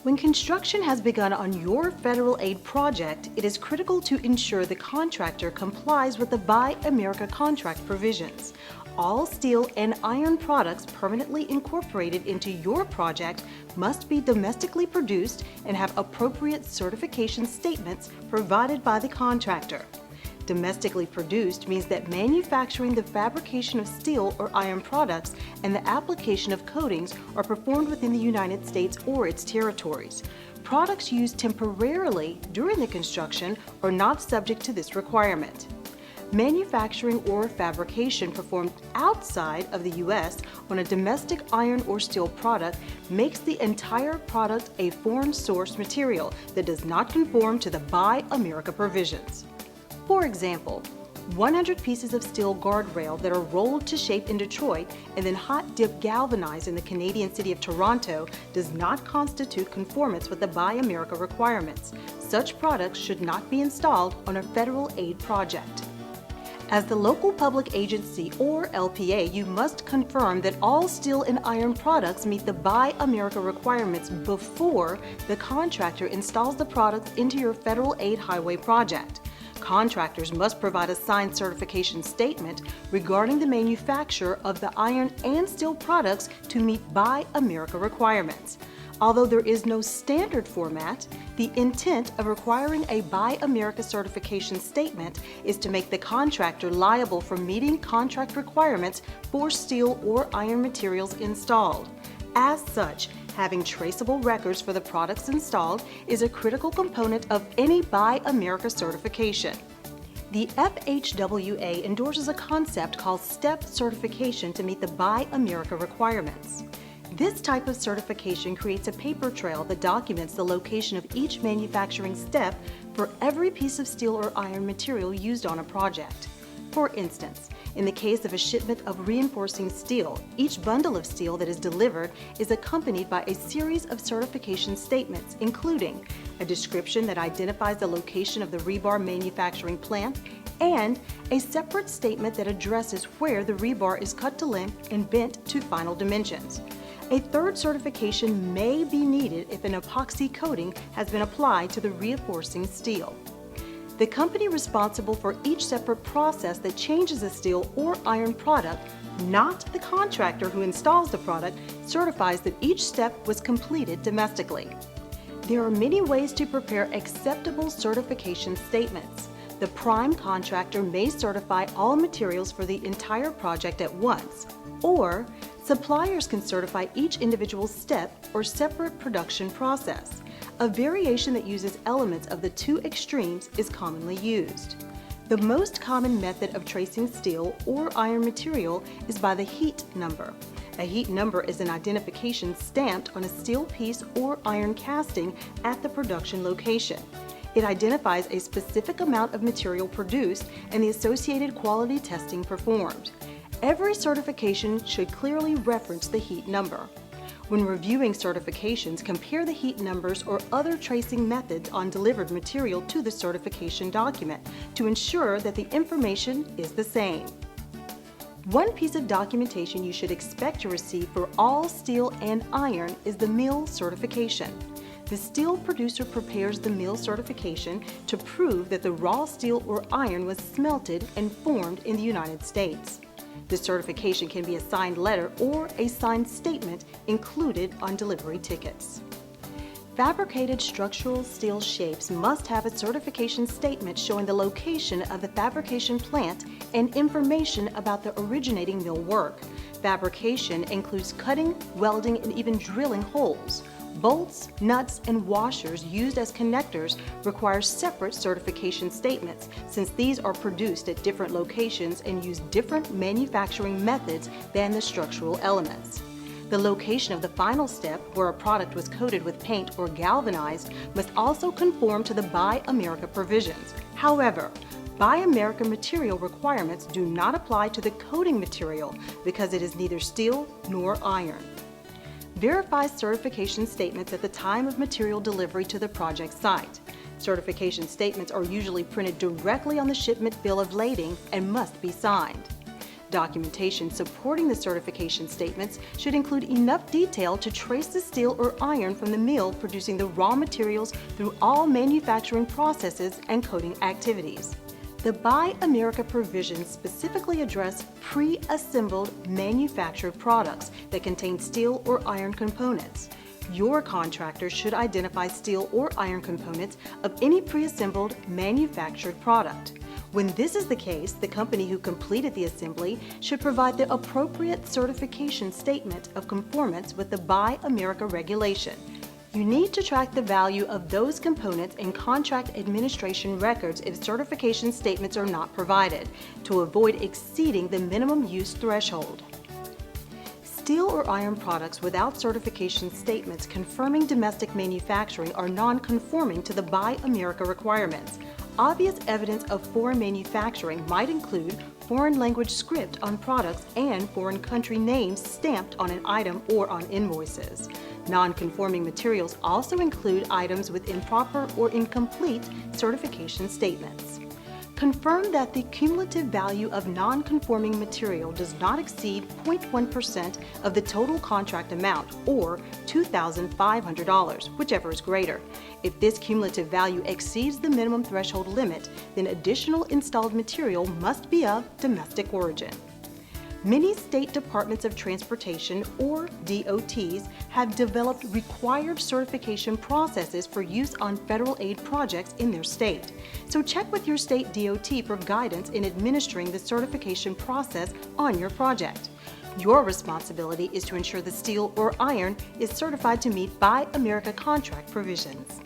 When construction has begun on your federal aid project, it is critical to ensure the contractor complies with the Buy America contract provisions. All steel and iron products permanently incorporated into your project must be domestically produced and have appropriate certification statements provided by the contractor. Domestically produced means that manufacturing, the fabrication of steel or iron products, and the application of coatings are performed within the United States or its territories. Products used temporarily during the construction are not subject to this requirement. Manufacturing or fabrication performed outside of the U.S. on a domestic iron or steel product makes the entire product a foreign source material that does not conform to the Buy America provisions. For example, 100 pieces of steel guardrail that are rolled to shape in Detroit and then hot dip galvanized in the Canadian city of Toronto does not constitute conformance with the Buy America requirements. Such products should not be installed on a federal aid project. As the local public agency or LPA, you must confirm that all steel and iron products meet the Buy America requirements before the contractor installs the products into your federal aid highway project. Contractors must provide a signed certification statement regarding the manufacture of the iron and steel products to meet Buy America requirements. Although there is no standard format, the intent of requiring a Buy America certification statement is to make the contractor liable for meeting contract requirements for steel or iron materials installed. As such, having traceable records for the products installed is a critical component of any Buy America certification. The FHWA endorses a concept called STEP certification to meet the Buy America requirements. This type of certification creates a paper trail that documents the location of each manufacturing step for every piece of steel or iron material used on a project. For instance, in the case of a shipment of reinforcing steel, each bundle of steel that is delivered is accompanied by a series of certification statements, including a description that identifies the location of the rebar manufacturing plant and a separate statement that addresses where the rebar is cut to length and bent to final dimensions. A third certification may be needed if an epoxy coating has been applied to the reinforcing steel. The company responsible for each separate process that changes a steel or iron product, not the contractor who installs the product, certifies that each step was completed domestically. There are many ways to prepare acceptable certification statements. The prime contractor may certify all materials for the entire project at once, or suppliers can certify each individual step or separate production process. A variation that uses elements of the two extremes is commonly used. The most common method of tracing steel or iron material is by the heat number. A heat number is an identification stamped on a steel piece or iron casting at the production location. It identifies a specific amount of material produced and the associated quality testing performed. Every certification should clearly reference the heat number. When reviewing certifications, compare the heat numbers or other tracing methods on delivered material to the certification document to ensure that the information is the same. One piece of documentation you should expect to receive for all steel and iron is the mill certification. The steel producer prepares the mill certification to prove that the raw steel or iron was smelted and formed in the United States. The certification can be a signed letter or a signed statement included on delivery tickets. Fabricated structural steel shapes must have a certification statement showing the location of the fabrication plant and information about the originating mill work. Fabrication includes cutting, welding, and even drilling holes. Bolts, nuts, and washers used as connectors require separate certification statements since these are produced at different locations and use different manufacturing methods than the structural elements. The location of the final step, where a product was coated with paint or galvanized, must also conform to the Buy America provisions. However, Buy America material requirements do not apply to the coating material because it is neither steel nor iron. Verify certification statements at the time of material delivery to the project site. Certification statements are usually printed directly on the shipment bill of lading and must be signed. Documentation supporting the certification statements should include enough detail to trace the steel or iron from the mill producing the raw materials through all manufacturing processes and coating activities. The Buy America provisions specifically address pre-assembled manufactured products that contain steel or iron components. Your contractor should identify steel or iron components of any pre-assembled manufactured product. When this is the case, the company who completed the assembly should provide the appropriate certification statement of conformance with the Buy America regulation. You need to track the value of those components in contract administration records if certification statements are not provided, to avoid exceeding the minimum use threshold. Steel or iron products without certification statements confirming domestic manufacturing are non-conforming to the Buy America requirements. Obvious evidence of foreign manufacturing might include foreign language script on products and foreign country names stamped on an item or on invoices. Non-conforming materials also include items with improper or incomplete certification statements. Confirm that the cumulative value of non-conforming material does not exceed 0.1% of the total contract amount, or $2,500, whichever is greater. If this cumulative value exceeds the minimum threshold limit, then additional installed material must be of domestic origin. Many state departments of transportation, or DOTs, have developed required certification processes for use on federal aid projects in their state. So check with your state DOT for guidance in administering the certification process on your project. Your responsibility is to ensure the steel or iron is certified to meet Buy America contract provisions.